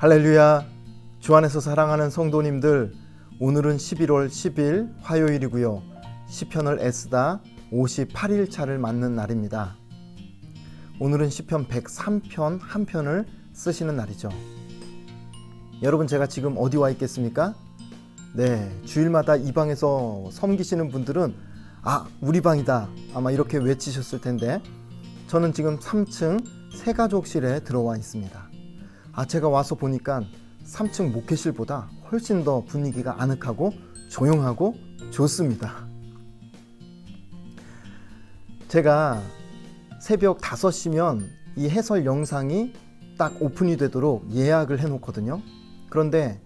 할렐루야. 주 안에서 사랑하는 성도님들, 오늘은 11월 10일 화요일이고요. 시편을 애쓰다 58일 차를 맞는 날입니다. 오늘은 시편 103편 한 편을 쓰시는 날이죠. 여러분, 제가 지금 어디 와 있겠습니까? 주일마다 이 방에서 섬기시는 분들은 우리 방이다 아마 이렇게 외치셨을 텐데, 저는 지금 3층 새가족실에 들어와 있습니다. 제가 와서 보니까 3층 목회실보다 훨씬 더 분위기가 아늑하고 조용하고 좋습니다. 제가 새벽 5시면 이 해설 영상이 딱 오픈이 되도록 예약을 해놓거든요. 그런데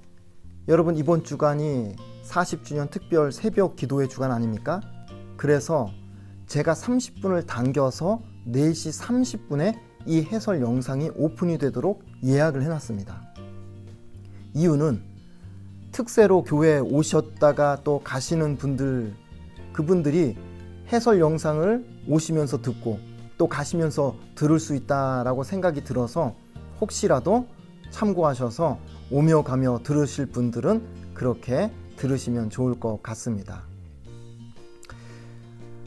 여러분, 이번 주간이 40주년 특별 새벽 기도회 주간 아닙니까? 그래서 제가 30분을 당겨서 4시 30분에 이 해설 영상이 오픈이 되도록 예약을 해놨습니다. 이유는 특세로 교회에 오셨다가 또 가시는 분들, 그분들이 해설 영상을 오시면서 듣고 또 가시면서 들을 수 있다라고 생각이 들어서, 혹시라도 참고하셔서 오며 가며 들으실 분들은 그렇게 들으시면 좋을 것 같습니다.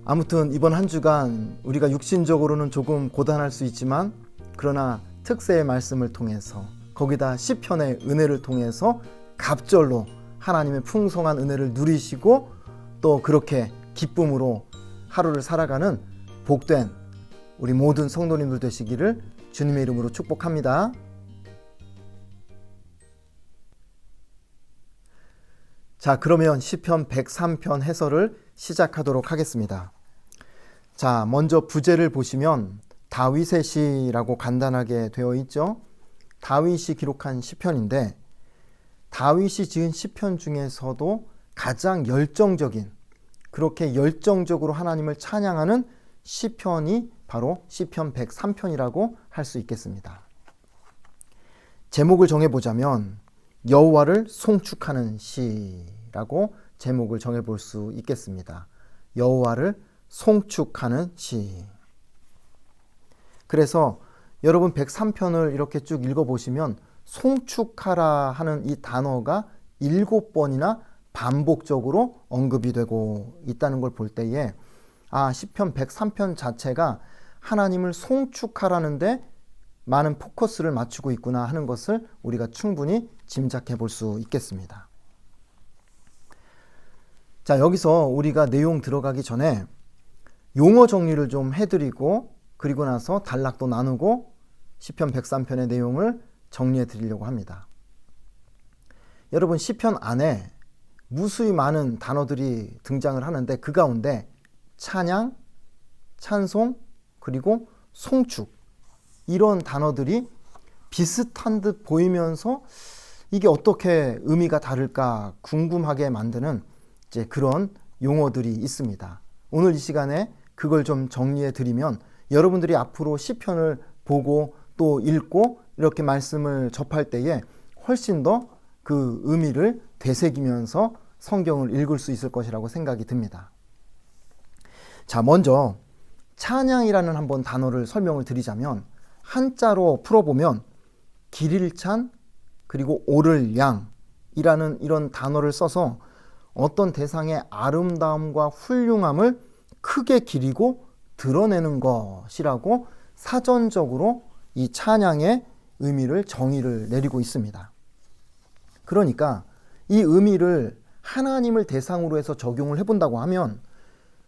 아무튼 이번 한 주간 우리가 육신적으로는 조금 고단할 수 있지만, 그러나 특세의 말씀을 통해서, 거기다 시편의 은혜를 통해서 갑절로 하나님의 풍성한 은혜를 누리시고 또 그렇게 기쁨으로 하루를 살아가는 복된 우리 모든 성도님들 되시기를 주님의 이름으로 축복합니다. 자, 그러면 시편 103편 해설을 시작하도록 하겠습니다. 자, 먼저 부제를 보시면 다윗의 시라고 간단하게 되어 있죠. 다윗이 기록한 시편인데, 다윗이 지은 시편 중에서도 가장 열정적인, 그렇게 열정적으로 하나님을 찬양하는 시편이 바로 시편 103편이라고 할 수 있겠습니다. 제목을 정해보자면 여호와를 송축하는 시라고 제목을 정해볼 수 있겠습니다. 여호와를 송축하는 시. 그래서 여러분 103편을 이렇게 쭉 읽어보시면 송축하라 하는 이 단어가 7번이나 반복적으로 언급이 되고 있다는 걸 볼 때에 시편 103편 자체가 하나님을 송축하라는데 많은 포커스를 맞추고 있구나 하는 것을 우리가 충분히 짐작해 볼 수 있겠습니다. 자, 여기서 우리가 내용 들어가기 전에 용어 정리를 좀 해드리고, 그리고 나서 단락도 나누고 시편 103편의 내용을 정리해 드리려고 합니다. 여러분, 시편 안에 무수히 많은 단어들이 등장을 하는데, 그 가운데 찬양, 찬송, 그리고 송축, 이런 단어들이 비슷한 듯 보이면서 이게 어떻게 의미가 다를까 궁금하게 만드는 이제 그런 용어들이 있습니다. 오늘 이 시간에 그걸 좀 정리해 드리면, 여러분들이 앞으로 시편을 보고 또 읽고 이렇게 말씀을 접할 때에 훨씬 더 그 의미를 되새기면서 성경을 읽을 수 있을 것이라고 생각이 듭니다. 자, 먼저 찬양이라는 한번 단어를 설명을 드리자면, 한자로 풀어보면 길을 찬, 그리고 오를 양이라는 이런 단어를 써서 어떤 대상의 아름다움과 훌륭함을 크게 기리고 드러내는 것이라고 사전적으로 이 찬양의 의미를 정의를 내리고 있습니다. 그러니까 이 의미를 하나님을 대상으로 해서 적용을 해본다고 하면,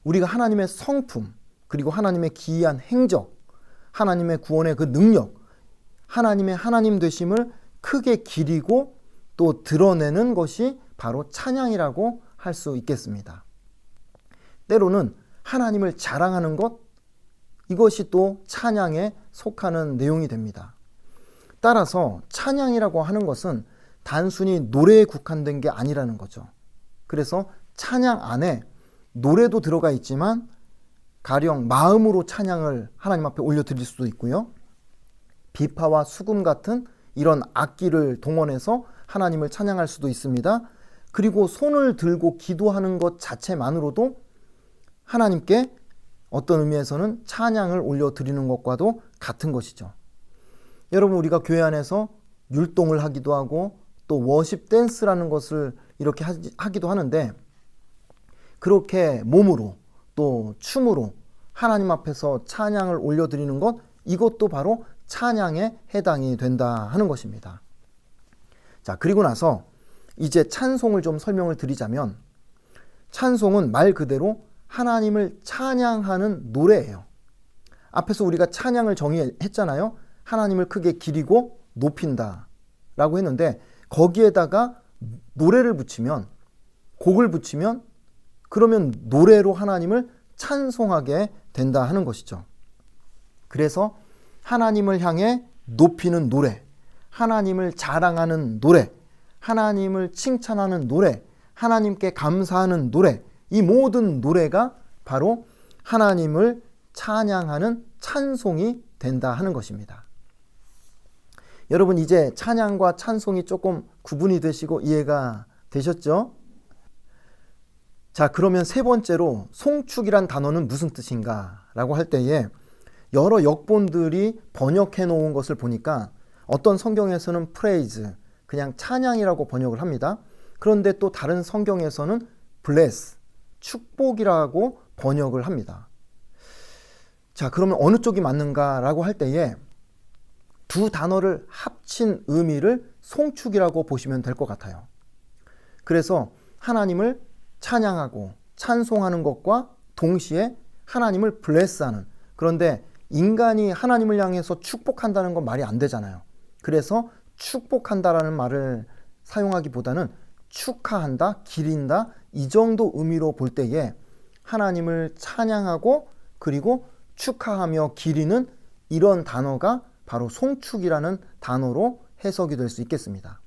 우리가 하나님의 성품, 그리고 하나님의 기이한 행적, 하나님의 구원의 그 능력, 하나님의 하나님 되심을 크게 기리고 또 드러내는 것이 바로 찬양이라고 할 수 있겠습니다. 때로는 하나님을 자랑하는 것, 이것이 또 찬양에 속하는 내용이 됩니다. 따라서 찬양이라고 하는 것은 단순히 노래에 국한된 게 아니라는 거죠. 그래서 찬양 안에 노래도 들어가 있지만, 가령 마음으로 찬양을 하나님 앞에 올려드릴 수도 있고요, 비파와 수금 같은 이런 악기를 동원해서 하나님을 찬양할 수도 있습니다. 그리고 손을 들고 기도하는 것 자체만으로도 하나님께 어떤 의미에서는 찬양을 올려드리는 것과도 같은 것이죠. 여러분, 우리가 교회 안에서 율동을 하기도 하고 또 워십 댄스라는 것을 이렇게 하기도 하는데, 그렇게 몸으로 또 춤으로 하나님 앞에서 찬양을 올려드리는 것, 이것도 바로 찬양에 해당이 된다 하는 것입니다. 자, 그리고 나서 이제 찬송을 좀 설명을 드리자면, 찬송은 말 그대로 하나님을 찬양하는 노래예요. 앞에서 우리가 찬양을 정의했잖아요. 하나님을 크게 기리고 높인다 라고 했는데, 거기에다가 노래를 붙이면, 곡을 붙이면, 그러면 노래로 하나님을 찬송하게 된다 하는 것이죠. 그래서 하나님을 향해 높이는 노래, 하나님을 자랑하는 노래, 하나님을 칭찬하는 노래, 하나님께 감사하는 노래, 이 모든 노래가 바로 하나님을 찬양하는 찬송이 된다 하는 것입니다. 여러분, 이제 찬양과 찬송이 조금 구분이 되시고 이해가 되셨죠? 자, 그러면 세 번째로 송축이란 단어는 무슨 뜻인가 라고 할 때에 여러 역본들이 번역해 놓은 것을 보니까 어떤 성경에서는 praise, 그냥 찬양이라고 번역을 합니다. 그런데 또 다른 성경에서는 bless, 축복이라고 번역을 합니다. 자, 그러면 어느 쪽이 맞는가 라고 할 때에 두 단어를 합친 의미를 송축이라고 보시면 될 것 같아요. 그래서 하나님을 찬양하고 찬송하는 것과 동시에 하나님을 bless하는, 그런데 인간이 하나님을 향해서 축복한다는 건 말이 안 되잖아요. 그래서 축복한다라는 말을 사용하기보다는 축하한다, 기린다, 이 정도 의미로 볼 때에 하나님을 찬양하고 그리고 축하하며 기리는 이런 단어가 바로 송축이라는 단어로 해석이 될 수 있겠습니다.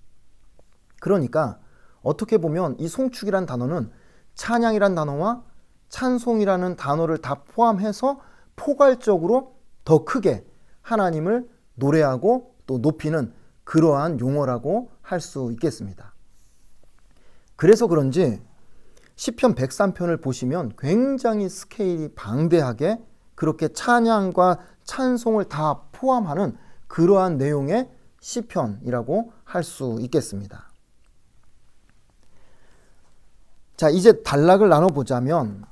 그러니까 어떻게 보면 이 송축이란 단어는 찬양이란 단어와 찬송이라는 단어를 다 포함해서 포괄적으로 더 크게 하나님을 노래하고 또 높이는 그러한 용어라고 할 수 있겠습니다. 그래서 그런지 시편 103편을 보시면 굉장히 스케일이 방대하게 그렇게 찬양과 찬송을 다 포함하는 그러한 내용의 시편이라고 할 수 있겠습니다. 자, 이제 단락을 나눠보자면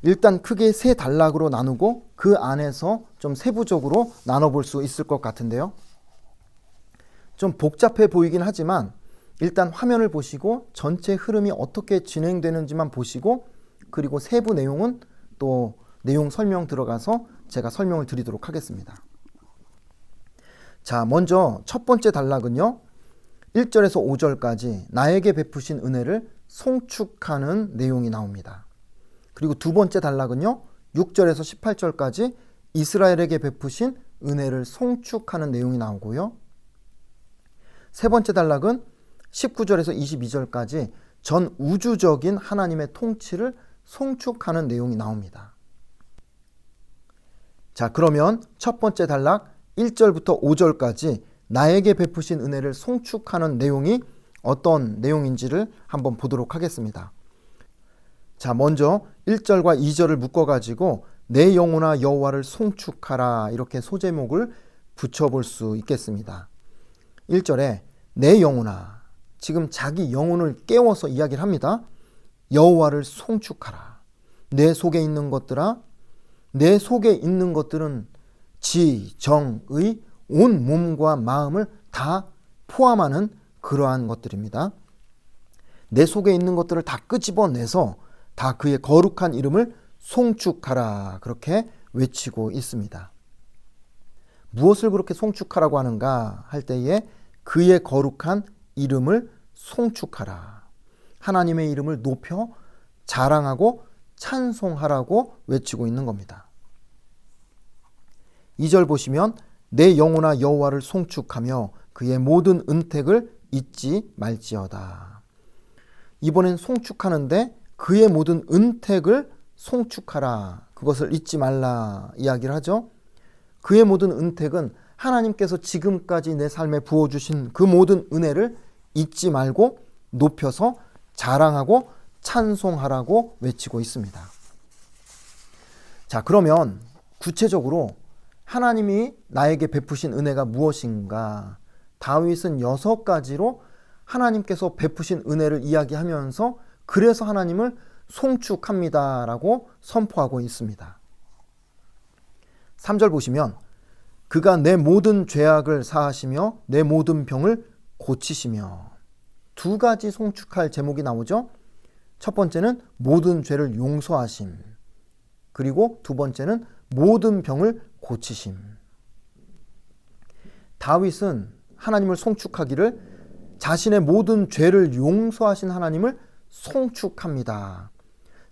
일단 크게 세 단락으로 나누고 그 안에서 좀 세부적으로 나눠볼 수 있을 것 같은데요. 좀 복잡해 보이긴 하지만 일단 화면을 보시고 전체 흐름이 어떻게 진행되는지만 보시고, 그리고 세부 내용은 또 내용 설명 들어가서 제가 설명을 드리도록 하겠습니다. 자, 먼저 첫 번째 단락은요, 1절에서 5절까지 나에게 베푸신 은혜를 송축하는 내용이 나옵니다. 그리고 두 번째 단락은요, 6절에서 18절까지 이스라엘에게 베푸신 은혜를 송축하는 내용이 나오고요. 세 번째 단락은 19절에서 22절까지 전 우주적인 하나님의 통치를 송축하는 내용이 나옵니다. 자, 그러면 첫 번째 단락 1절부터 5절까지 나에게 베푸신 은혜를 송축하는 내용이 어떤 내용인지를 한번 보도록 하겠습니다. 자, 먼저 1절과 2절을 묶어가지고 내 영혼아 여호와를 송축하라, 이렇게 소제목을 붙여볼 수 있겠습니다. 1절에 내 영혼아, 지금 자기 영혼을 깨워서 이야기를 합니다. 여호와를 송축하라. 내 속에 있는 것들아, 내 속에 있는 것들은 지, 정, 의, 온 몸과 마음을 다 포함하는 그러한 것들입니다. 내 속에 있는 것들을 다 끄집어내서 다 그의 거룩한 이름을 송축하라, 그렇게 외치고 있습니다. 무엇을 그렇게 송축하라고 하는가 할 때에 그의 거룩한 이름을 송축하라, 하나님의 이름을 높여 자랑하고 찬송하라고 외치고 있는 겁니다. 2절 보시면 내 영혼아 여호와를 송축하며 그의 모든 은택을 잊지 말지어다. 이번엔 송축하는데 그의 모든 은택을 송축하라, 그것을 잊지 말라 이야기를 하죠. 그의 모든 은택은 하나님께서 지금까지 내 삶에 부어주신 그 모든 은혜를 잊지 말고 높여서 자랑하고 찬송하라고 외치고 있습니다. 자, 그러면 구체적으로 하나님이 나에게 베푸신 은혜가 무엇인가? 다윗은 6가지로 하나님께서 베푸신 은혜를 이야기하면서 그래서 하나님을 송축합니다라고 선포하고 있습니다. 3절 보시면 그가 내 모든 죄악을 사하시며 내 모든 병을 고치시며, 2가지 송축할 제목이 나오죠. 첫 번째는 모든 죄를 용서하심, 그리고 2번째는 모든 병을 고치심. 다윗은 하나님을 송축하기를 자신의 모든 죄를 용서하신 하나님을 송축합니다.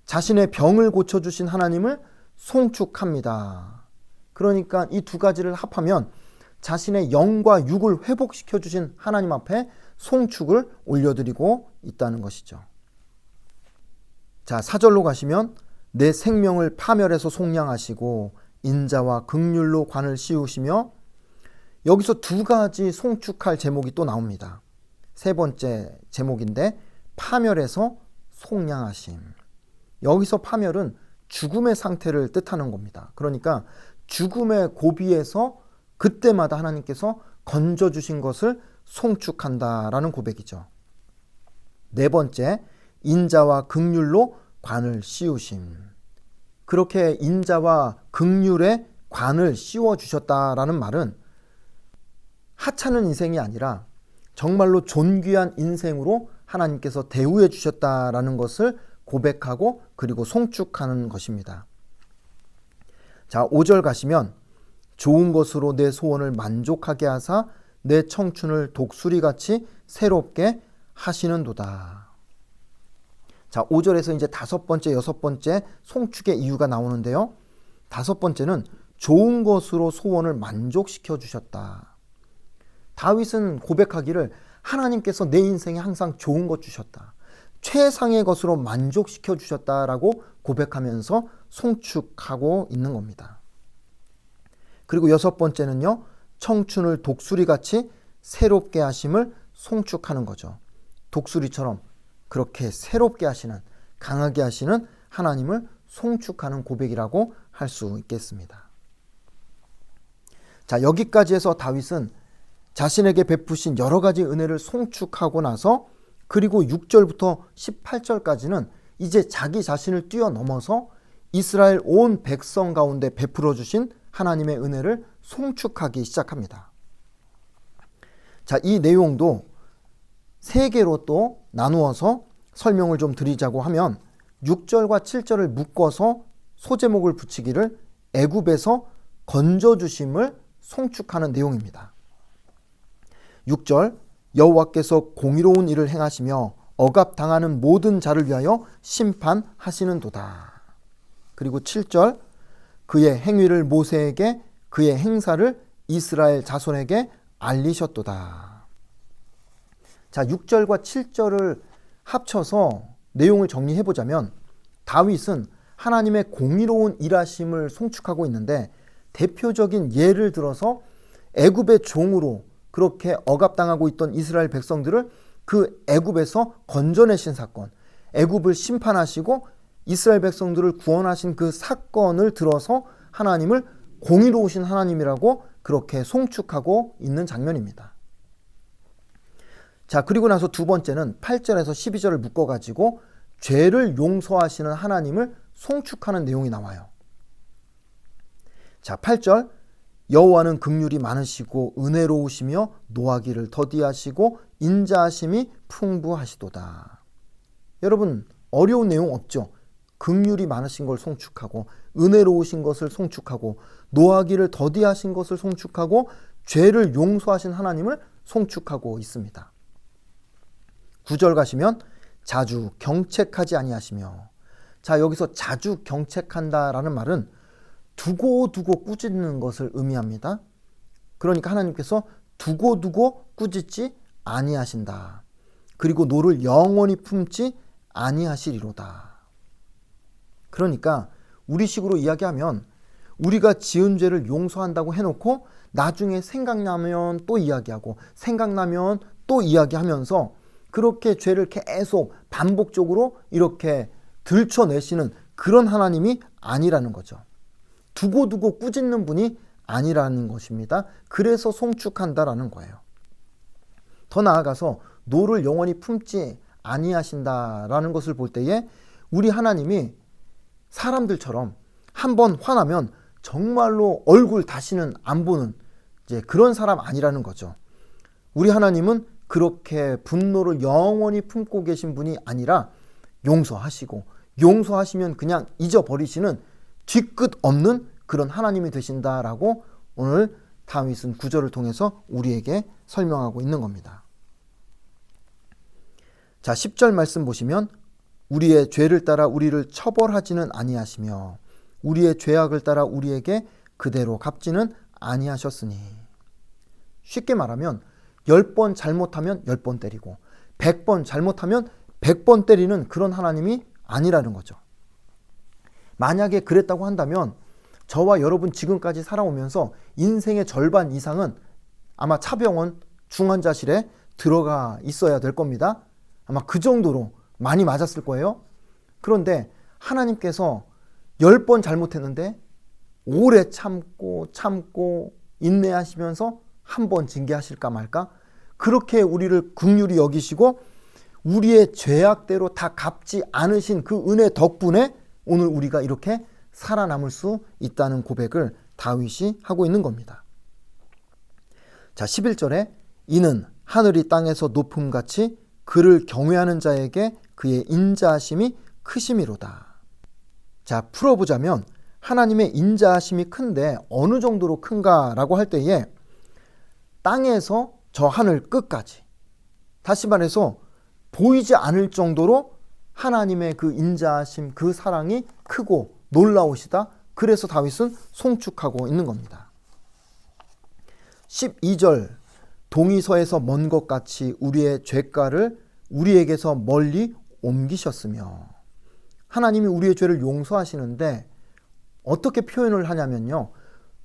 자신의 병을 고쳐주신 하나님을 송축합니다. 그러니까 이 2가지를 합하면 자신의 영과 육을 회복시켜 주신 하나님 앞에 송축을 올려드리고 있다는 것이죠. 자, 4절로 가시면 내 생명을 파멸해서 속량하시고 인자와 긍휼로 관을 씌우시며, 여기서 2가지 송축할 제목이 또 나옵니다. 3번째 제목인데 파멸해서 속량하심. 여기서 파멸은 죽음의 상태를 뜻하는 겁니다. 그러니까 죽음의 고비에서 그때마다 하나님께서 건져주신 것을 송축한다라는 고백이죠. 4번째, 인자와 긍휼로 관을 씌우심. 그렇게 인자와 긍휼의 관을 씌워주셨다라는 말은 하찮은 인생이 아니라 정말로 존귀한 인생으로 하나님께서 대우해 주셨다라는 것을 고백하고 그리고 송축하는 것입니다. 자, 5절 가시면 좋은 것으로 내 소원을 만족하게 하사 내 청춘을 독수리같이 새롭게 하시는도다. 자, 5절에서 이제 5번째, 6번째 송축의 이유가 나오는데요. 5번째는 좋은 것으로 소원을 만족시켜 주셨다. 다윗은 고백하기를 하나님께서 내 인생에 항상 좋은 것 주셨다, 최상의 것으로 만족시켜 주셨다라고 고백하면서 송축하고 있는 겁니다. 그리고 6번째는요, 청춘을 독수리같이 새롭게 하심을 송축하는 거죠. 독수리처럼 그렇게 새롭게 하시는, 강하게 하시는 하나님을 송축하는 고백이라고 할 수 있겠습니다. 자, 여기까지 해서 다윗은 자신에게 베푸신 여러 가지 은혜를 송축하고 나서 그리고 6절부터 18절까지는 이제 자기 자신을 뛰어넘어서 이스라엘 온 백성 가운데 베풀어 주신 하나님의 은혜를 송축하기 시작합니다. 자, 이 내용도 3개로 또 나누어서 설명을 좀 드리자고 하면 6절과 7절을 묶어서 소제목을 붙이기를 애굽에서 건져주심을 송축하는 내용입니다. 6절, 여호와께서 공의로운 일을 행하시며 억압당하는 모든 자를 위하여 심판하시는도다. 그리고 7절, 그의 행위를 모세에게 그의 행사를 이스라엘 자손에게 알리셨도다. 자, 6절과 7절을 합쳐서 내용을 정리해보자면 다윗은 하나님의 공의로운 일하심을 송축하고 있는데, 대표적인 예를 들어서 애굽의 종으로 그렇게 억압당하고 있던 이스라엘 백성들을 그 애굽에서 건져내신 사건, 애굽을 심판하시고 이스라엘 백성들을 구원하신 그 사건을 들어서 하나님을 공의로우신 하나님이라고 그렇게 송축하고 있는 장면입니다. 자, 그리고 나서 2번째는 8절에서 12절을 묶어가지고 죄를 용서하시는 하나님을 송축하는 내용이 나와요. 자, 8절, 여호와는 긍휼이 많으시고 은혜로우시며 노하기를 더디하시고 인자하심이 풍부하시도다. 여러분, 어려운 내용 없죠? 긍휼이 많으신 걸 송축하고 은혜로우신 것을 송축하고 노하기를 더디하신 것을 송축하고 죄를 용서하신 하나님을 송축하고 있습니다. 9절 가시면 자주 경책하지 아니하시며, 자, 여기서 자주 경책한다라는 말은 두고두고 꾸짖는 것을 의미합니다. 그러니까 하나님께서 두고두고 꾸짖지 아니하신다. 그리고 노를 영원히 품지 아니하시리로다. 그러니까 우리식으로 이야기하면 우리가 지은 죄를 용서한다고 해놓고 나중에 생각나면 또 이야기하고 생각나면 또 이야기하면서 그렇게 죄를 계속 반복적으로 이렇게 들춰내시는 그런 하나님이 아니라는 거죠. 두고두고 꾸짖는 분이 아니라는 것입니다. 그래서 송축한다라는 거예요. 더 나아가서 노를 영원히 품지 아니하신다라는 것을 볼 때에 우리 하나님이 사람들처럼 한번 화나면 정말로 얼굴 다시는 안 보는 이제 그런 사람 아니라는 거죠. 우리 하나님은 그렇게 분노를 영원히 품고 계신 분이 아니라 용서하시고 용서하시면 그냥 잊어버리시는 뒤끝 없는 그런 하나님이 되신다라고 오늘 다윗은 구절을 통해서 우리에게 설명하고 있는 겁니다. 자, 10절 말씀 보시면 우리의 죄를 따라 우리를 처벌하지는 아니하시며 우리의 죄악을 따라 우리에게 그대로 갚지는 아니하셨으니. 쉽게 말하면 10번 잘못하면 10번 때리고 100번 잘못하면 100번 때리는 그런 하나님이 아니라는 거죠. 만약에 그랬다고 한다면 저와 여러분 지금까지 살아오면서 인생의 절반 이상은 아마 차병원 중환자실에 들어가 있어야 될 겁니다. 아마 그 정도로 많이 맞았을 거예요. 그런데 하나님께서 10번 잘못했는데 오래 참고 인내하시면서 한 번 징계하실까 말까? 그렇게 우리를 긍휼히 여기시고 우리의 죄악대로 다 갚지 않으신 그 은혜 덕분에 오늘 우리가 이렇게 살아남을 수 있다는 고백을 다윗이 하고 있는 겁니다. 자, 11절에 이는 하늘이 땅에서 높음같이 그를 경외하는 자에게 그의 인자하심이 크심이로다. 자, 풀어보자면 하나님의 인자하심이 큰데 어느 정도로 큰가라고 할 때에 땅에서 저 하늘 끝까지, 다시 말해서 보이지 않을 정도로 하나님의 그 인자하심, 그 사랑이 크고 놀라우시다. 그래서 다윗은 송축하고 있는 겁니다. 12절 동이서에서 먼 것 같이 우리의 죄가를 우리에게서 멀리 옮기셨으며. 하나님이 우리의 죄를 용서하시는데 어떻게 표현을 하냐면요,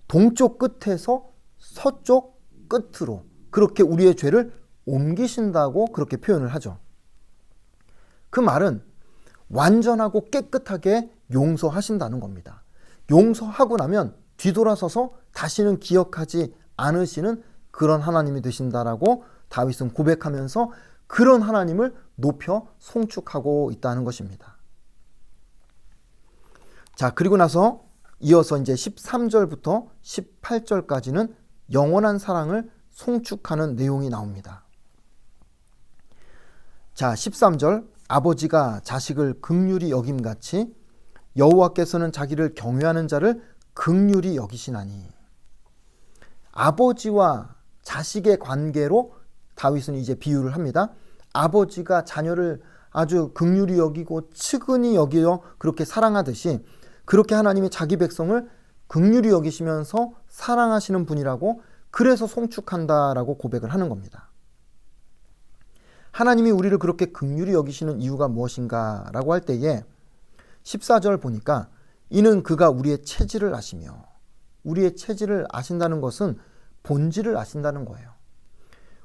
동쪽 끝에서 서쪽 끝으로 그렇게 우리의 죄를 옮기신다고 그렇게 표현을 하죠. 그 말은 완전하고 깨끗하게 용서하신다는 겁니다. 용서하고 나면 뒤돌아서서 다시는 기억하지 않으시는 그런 하나님이 되신다라고 다윗은 고백하면서 그런 하나님을 높여 송축하고 있다는 것입니다. 자, 그리고 나서 이어서 이제 13절부터 18절까지는 영원한 사랑을 송축하는 내용이 나옵니다. 자, 13절 아버지가 자식을 긍휼히 여김같이 여호와께서는 자기를 경외하는 자를 긍휼히 여기시나니. 아버지와 자식의 관계로 다윗은 이제 비유를 합니다. 아버지가 자녀를 아주 긍휼히 여기고 측은히 여기어 그렇게 사랑하듯이 그렇게 하나님이 자기 백성을 긍휼히 여기시면서 사랑하시는 분이라고, 그래서 송축한다라고 고백을 하는 겁니다. 하나님이 우리를 그렇게 긍휼히 여기시는 이유가 무엇인가 라고 할 때에 14절 보니까 이는 그가 우리의 체질을 아시며, 우리의 체질을 아신다는 것은 본질을 아신다는 거예요.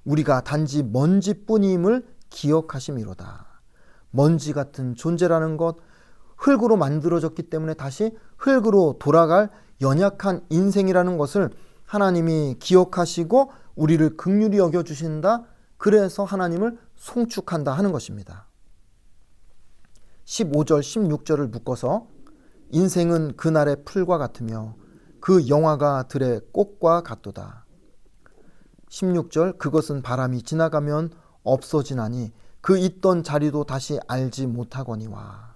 우리가 단지 먼지뿐임을 기억하심이로다. 먼지 같은 존재라는 것, 흙으로 만들어졌기 때문에 다시 흙으로 돌아갈 연약한 인생이라는 것을 하나님이 기억하시고 우리를 긍휼히 여겨주신다. 그래서 하나님을 송축한다 하는 것입니다. 15절 16절을 묶어서 인생은 그날의 풀과 같으며 그 영화가 들의 꽃과 같도다. 16절 그것은 바람이 지나가면 없어지나니 그 있던 자리도 다시 알지 못하거니와.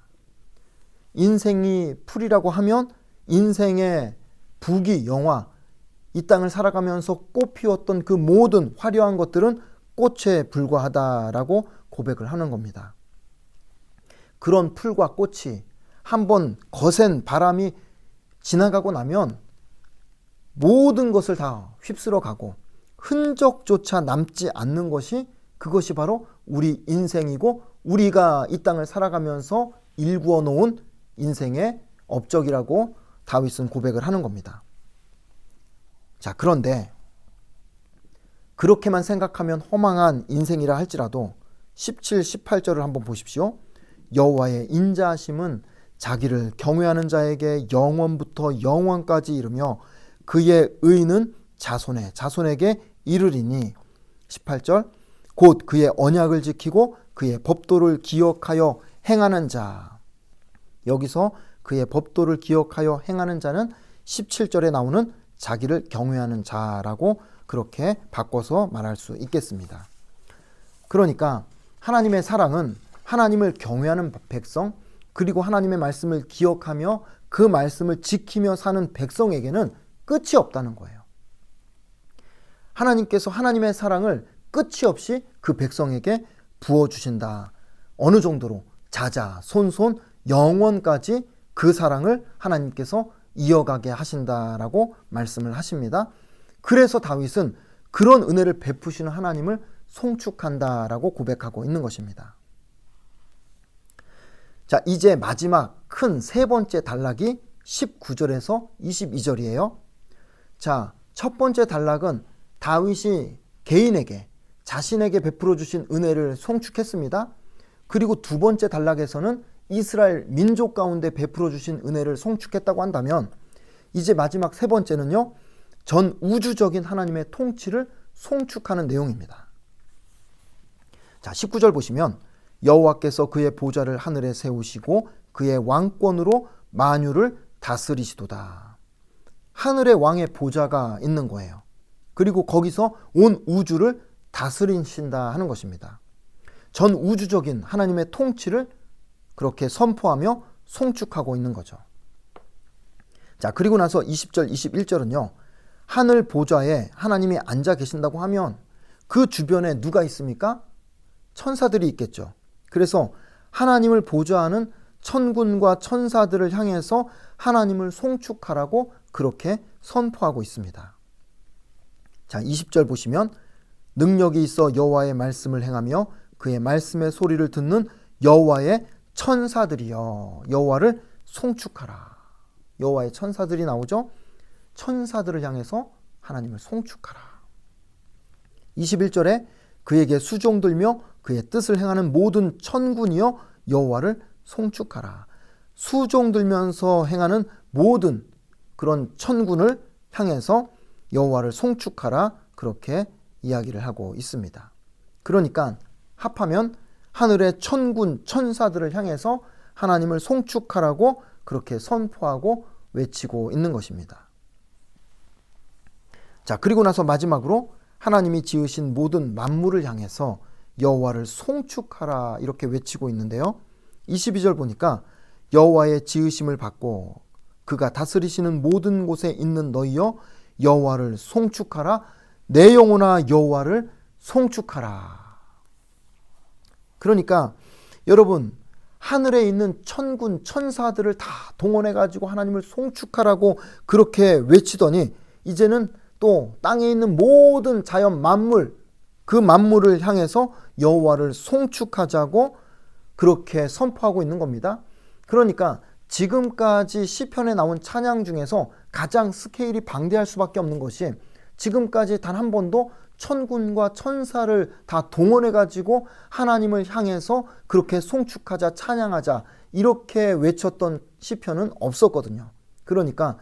인생이 풀이라고 하면 인생의 부귀 영화, 이 땅을 살아가면서 꽃 피웠던 그 모든 화려한 것들은 꽃에 불과하다라고 고백을 하는 겁니다. 그런 풀과 꽃이 한번 거센 바람이 지나가고 나면 모든 것을 다 휩쓸어 가고 흔적조차 남지 않는 것이, 그것이 바로 우리 인생이고 우리가 이 땅을 살아가면서 일구어 놓은 인생의 업적이라고 다윗은 고백을 하는 겁니다. 자, 그런데 그렇게만 생각하면 허망한 인생이라 할지라도 17, 18절을 한번 보십시오. 여호와의 인자하심은 자기를 경외하는 자에게 영원부터 영원까지 이르며 그의 의는 자손에게 이르리니. 18절 곧 그의 언약을 지키고 그의 법도를 기억하여 행하는 자. 여기서 그의 법도를 기억하여 행하는 자는 17절에 나오는 자기를 경외하는 자라고 그렇게 바꿔서 말할 수 있겠습니다. 그러니까 하나님의 사랑은 하나님을 경외하는 백성, 그리고 하나님의 말씀을 기억하며 그 말씀을 지키며 사는 백성에게는 끝이 없다는 거예요. 하나님께서 하나님의 사랑을 끝이 없이 그 백성에게 부어주신다. 어느 정도로? 자자, 손손, 영원까지 그 사랑을 하나님께서 이어가게 하신다라고 말씀을 하십니다. 그래서 다윗은 그런 은혜를 베푸시는 하나님을 송축한다라고 고백하고 있는 것입니다. 자, 이제 마지막 큰 세 번째 단락이 19절에서 22절이에요. 자, 첫 번째 단락은 다윗이 개인에게, 자신에게 베풀어 주신 은혜를 송축했습니다. 그리고 두 번째 단락에서는 이스라엘 민족 가운데 베풀어 주신 은혜를 송축했다고 한다면, 이제 마지막 세 번째는요, 전 우주적인 하나님의 통치를 송축하는 내용입니다. 자, 19절 보시면 여호와께서 그의 보좌를 하늘에 세우시고 그의 왕권으로 만유를 다스리시도다. 하늘의 왕의 보좌가 있는 거예요. 그리고 거기서 온 우주를 다스리신다 하는 것입니다. 전 우주적인 하나님의 통치를 그렇게 선포하며 송축하고 있는 거죠. 자, 그리고 나서 20절, 21절은요. 하늘 보좌에 하나님이 앉아 계신다고 하면 그 주변에 누가 있습니까? 천사들이 있겠죠. 그래서 하나님을 보좌하는 천군과 천사들을 향해서 하나님을 송축하라고 그렇게 선포하고 있습니다. 자, 20절 보시면 능력이 있어 여호와의 말씀을 행하며 그의 말씀의 소리를 듣는 여호와의 천사들이여 여호와를 송축하라. 여호와의 천사들이 나오죠. 천사들을 향해서 하나님을 송축하라. 21절에 그에게 수종들며 그의 뜻을 행하는 모든 천군이여 여호와를 송축하라. 수종들면서 행하는 모든 그런 천군을 향해서 여호와를 송축하라 그렇게 이야기를 하고 있습니다. 그러니까 합하면 하늘의 천군 천사들을 향해서 하나님을 송축하라고 그렇게 선포하고 외치고 있는 것입니다. 자, 그리고 나서 마지막으로 하나님이 지으신 모든 만물을 향해서 여호와를 송축하라 이렇게 외치고 있는데요. 22절 보니까 여호와의 지으심을 받고 그가 다스리시는 모든 곳에 있는 너희여 여호와를 송축하라. 내 영혼아 여호와를 송축하라. 그러니까 여러분, 하늘에 있는 천군 천사들을 다 동원해 가지고 하나님을 송축하라고 그렇게 외치더니 이제는 또 땅에 있는 모든 자연 만물, 그 만물을 향해서 여호와를 송축하자고 그렇게 선포하고 있는 겁니다. 그러니까 지금까지 시편에 나온 찬양 중에서 가장 스케일이 방대할 수밖에 없는 것이 지금까지 단 한 번도 천군과 천사를 다 동원해 가지고 하나님을 향해서 그렇게 송축하자, 찬양하자 이렇게 외쳤던 시편은 없었거든요. 그러니까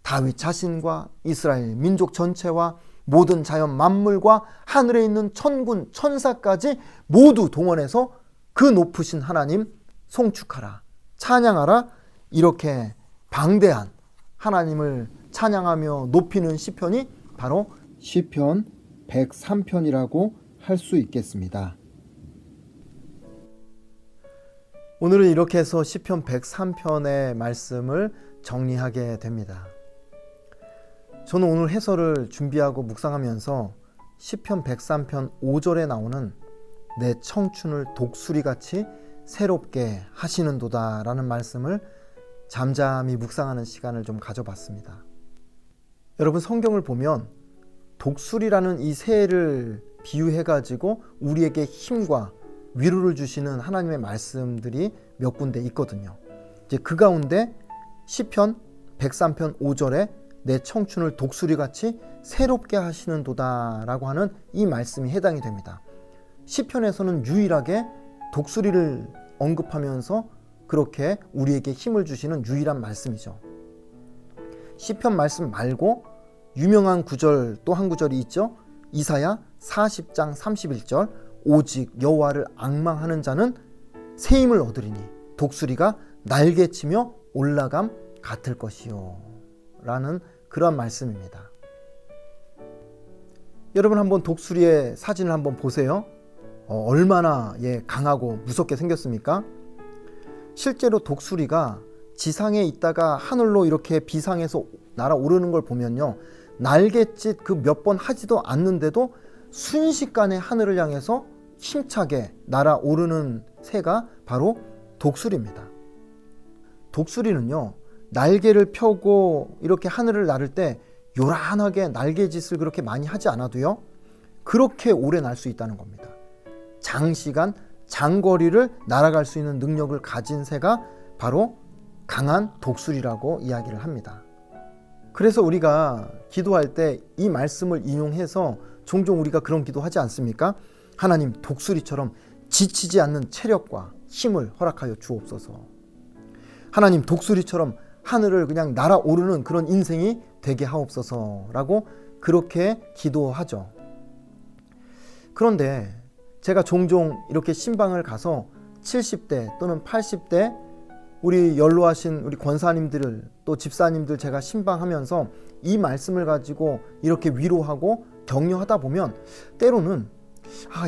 다윗 자신과 이스라엘 민족 전체와 모든 자연 만물과 하늘에 있는 천군 천사까지 모두 동원해서 그 높으신 하나님 송축하라, 찬양하라 이렇게 방대한 하나님을 찬양하며 높이는 시편이 바로 시편 103편이라고 할 수 있겠습니다. 오늘은 이렇게 해서 시편 103편의 말씀을 정리하게 됩니다. 저는 오늘 해설을 준비하고 묵상하면서 시편 103편 5절에 나오는 내 청춘을 독수리같이 새롭게 하시는도다 라는 말씀을 잠잠히 묵상하는 시간을 좀 가져봤습니다. 여러분, 성경을 보면 독수리라는 이 새를 비유해가지고 우리에게 힘과 위로를 주시는 하나님의 말씀들이 몇 군데 있거든요. 이제 그 가운데 시편 103편 5절에 내 청춘을 독수리같이 새롭게 하시는도다 라고 하는 이 말씀이 해당이 됩니다. 시편에서는 유일하게 독수리를 언급하면서 그렇게 우리에게 힘을 주시는 유일한 말씀이죠. 시편 말씀 말고 유명한 구절 또 한 구절이 있죠. 이사야 40장 31절 오직 여호와를 앙망하는 자는 새 힘을 얻으리니 독수리가 날개치며 올라감 같을 것이요 라는 그런 말씀입니다. 여러분 한번 독수리의 사진을 한번 보세요. 얼마나 강하고 무섭게 생겼습니까? 실제로 독수리가 지상에 있다가 하늘로 이렇게 비상해서 날아오르는 걸 보면요, 날갯짓 그 몇 번 하지도 않는데도 순식간에 하늘을 향해서 힘차게 날아오르는 새가 바로 독수리입니다. 독수리는요, 날개를 펴고 이렇게 하늘을 나를 때 요란하게 날개짓을 그렇게 많이 하지 않아도요, 그렇게 오래 날 수 있다는 겁니다. 장시간 장거리를 날아갈 수 있는 능력을 가진 새가 바로 강한 독수리라고 이야기를 합니다. 그래서 우리가 기도할 때 이 말씀을 인용해서 종종 우리가 그런 기도하지 않습니까? 하나님, 독수리처럼 지치지 않는 체력과 힘을 허락하여 주옵소서. 하나님, 독수리처럼 하늘을 그냥 날아오르는 그런 인생이 되게 하옵소서라고 그렇게 기도하죠. 그런데 제가 종종 이렇게 신방을 가서 70대 또는 80대 우리 연로하신 우리 권사님들 또 집사님들 제가 신방하면서 이 말씀을 가지고 이렇게 위로하고 격려하다 보면 때로는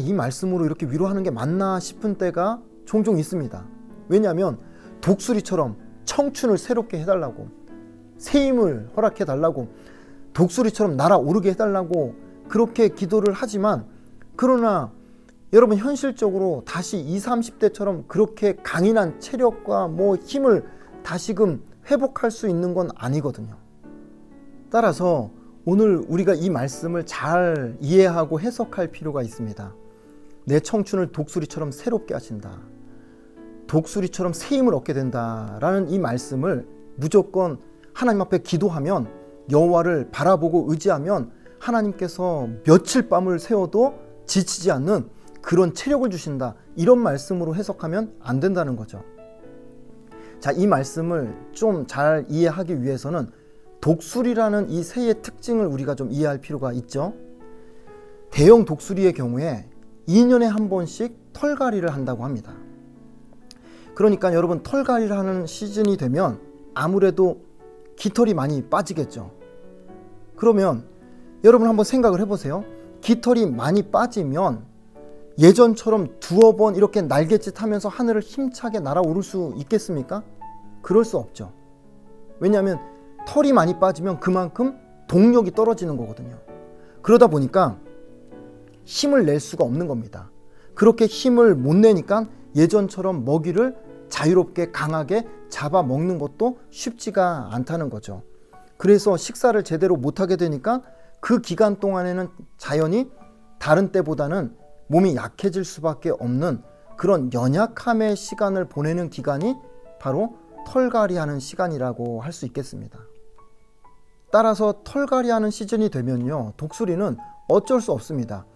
이 말씀으로 이렇게 위로하는 게 맞나 싶은 때가 종종 있습니다. 왜냐하면 독수리처럼 청춘을 새롭게 해달라고, 새 힘을 허락해달라고, 독수리처럼 날아오르게 해달라고 그렇게 기도를 하지만, 그러나 여러분 현실적으로 다시 20, 30대처럼 그렇게 강인한 체력과 힘을 다시금 회복할 수 있는 건 아니거든요. 따라서 오늘 우리가 이 말씀을 잘 이해하고 해석할 필요가 있습니다. 내 청춘을 독수리처럼 새롭게 하신다, 독수리처럼 새 힘을 얻게 된다라는 이 말씀을 무조건 하나님 앞에 기도하면, 여호와를 바라보고 의지하면 하나님께서 며칠 밤을 새워도 지치지 않는 그런 체력을 주신다, 이런 말씀으로 해석하면 안 된다는 거죠. 자, 이 말씀을 좀 잘 이해하기 위해서는 독수리라는 이 새의 특징을 우리가 좀 이해할 필요가 있죠. 대형 독수리의 경우에 2년에 한 번씩 털갈이를 한다고 합니다. 그러니까 여러분, 털갈이를 하는 시즌이 되면 아무래도 깃털이 많이 빠지겠죠. 그러면 여러분 한번 생각을 해보세요. 깃털이 많이 빠지면 예전처럼 두어 번 이렇게 날갯짓 하면서 하늘을 힘차게 날아오를 수 있겠습니까? 그럴 수 없죠. 왜냐하면 털이 많이 빠지면 그만큼 동력이 떨어지는 거거든요. 그러다 보니까 힘을 낼 수가 없는 겁니다. 그렇게 힘을 못 내니까 예전처럼 먹이를 자유롭게 강하게 잡아 먹는 것도 쉽지가 않다는 거죠. 그래서 식사를 제대로 못하게 되니까 그 기간 동안에는 자연히 다른 때보다는 몸이 약해질 수밖에 없는 그런 연약함의 시간을 보내는 기간이 바로 털갈이하는 시간이라고 할 수 있겠습니다. 따라서 털갈이하는 시즌이 되면요, 독수리는 어쩔 수 없습니다.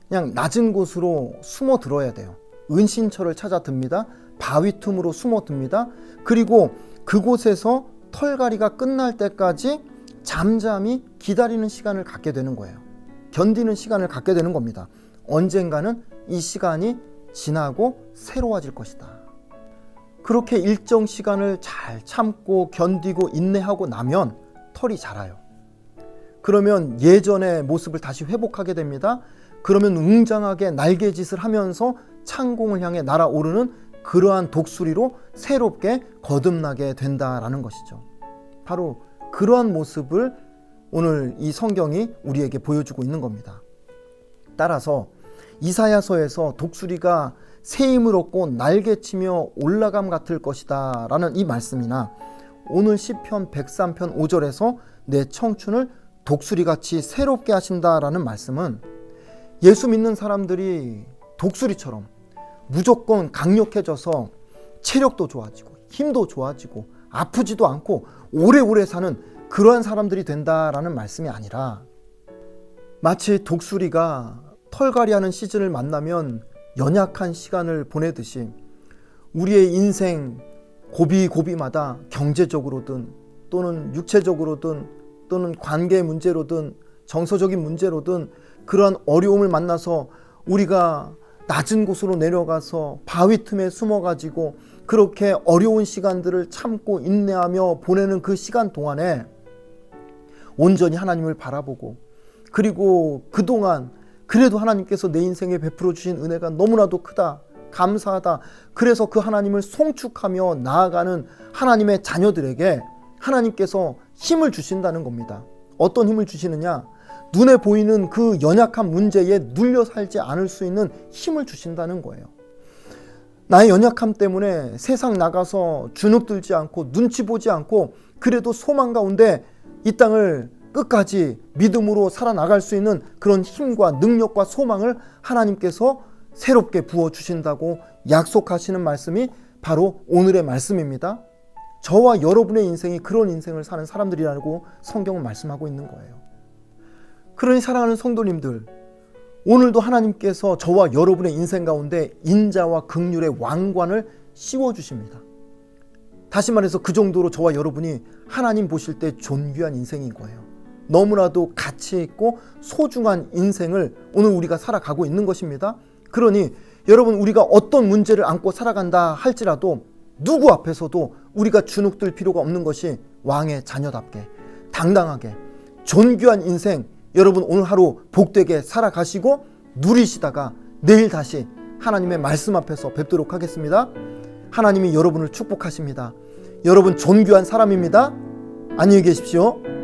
그냥 낮은 곳으로 숨어 들어야 돼요. 은신처를 찾아 듭니다. 바위 틈으로 숨어 듭니다. 그리고 그곳에서 털갈이가 끝날 때까지 잠잠히 기다리는 시간을 갖게 되는 거예요. 견디는 시간을 갖게 되는 겁니다. 언젠가는 이 시간이 지나고 새로워질 것이다. 그렇게 일정 시간을 잘 참고 견디고 인내하고 나면 털이 자라요. 그러면 예전의 모습을 다시 회복하게 됩니다. 그러면 웅장하게 날개짓을 하면서 창공을 향해 날아오르는 그러한 독수리로 새롭게 거듭나게 된다라는 것이죠. 바로 그러한 모습을 오늘 이 성경이 우리에게 보여주고 있는 겁니다. 따라서 이사야서에서 독수리가 새 힘을 얻고 날개치며 올라감 같을 것이다 라는 이 말씀이나 오늘 시편 103편 5절에서 내 청춘을 독수리같이 새롭게 하신다라는 말씀은 예수 믿는 사람들이 독수리처럼 무조건 강력해져서 체력도 좋아지고 힘도 좋아지고 아프지도 않고 오래오래 사는 그러한 사람들이 된다라는 말씀이 아니라, 마치 독수리가 털갈이하는 시즌을 만나면 연약한 시간을 보내듯이 우리의 인생 고비고비마다 경제적으로든 또는 육체적으로든 또는 관계 문제로든 정서적인 문제로든 그러한 어려움을 만나서 우리가 낮은 곳으로 내려가서 바위 틈에 숨어가지고 그렇게 어려운 시간들을 참고 인내하며 보내는 그 시간 동안에 온전히 하나님을 바라보고, 그리고 그동안 그래도 하나님께서 내 인생에 베풀어 주신 은혜가 너무나도 크다, 감사하다, 그래서 그 하나님을 송축하며 나아가는 하나님의 자녀들에게 하나님께서 힘을 주신다는 겁니다. 어떤 힘을 주시느냐? 눈에 보이는 그 연약한 문제에 눌려 살지 않을 수 있는 힘을 주신다는 거예요. 나의 연약함 때문에 세상 나가서 주눅들지 않고 눈치 보지 않고 그래도 소망 가운데 이 땅을 끝까지 믿음으로 살아나갈 수 있는 그런 힘과 능력과 소망을 하나님께서 새롭게 부어주신다고 약속하시는 말씀이 바로 오늘의 말씀입니다. 저와 여러분의 인생이 그런 인생을 사는 사람들이라고 성경은 말씀하고 있는 거예요. 그러니 사랑하는 성도님들, 오늘도 하나님께서 저와 여러분의 인생 가운데 인자와 긍휼의 왕관을 씌워주십니다. 다시 말해서 그 정도로 저와 여러분이 하나님 보실 때 존귀한 인생인 거예요. 너무나도 가치 있고 소중한 인생을 오늘 우리가 살아가고 있는 것입니다. 그러니 여러분, 우리가 어떤 문제를 안고 살아간다 할지라도 누구 앞에서도 우리가 주눅들 필요가 없는 것이 왕의 자녀답게 당당하게 존귀한 인생, 여러분 오늘 하루 복되게 살아가시고 누리시다가 내일 다시 하나님의 말씀 앞에서 뵙도록 하겠습니다. 하나님이 여러분을 축복하십니다. 여러분 존귀한 사람입니다. 안녕히 계십시오.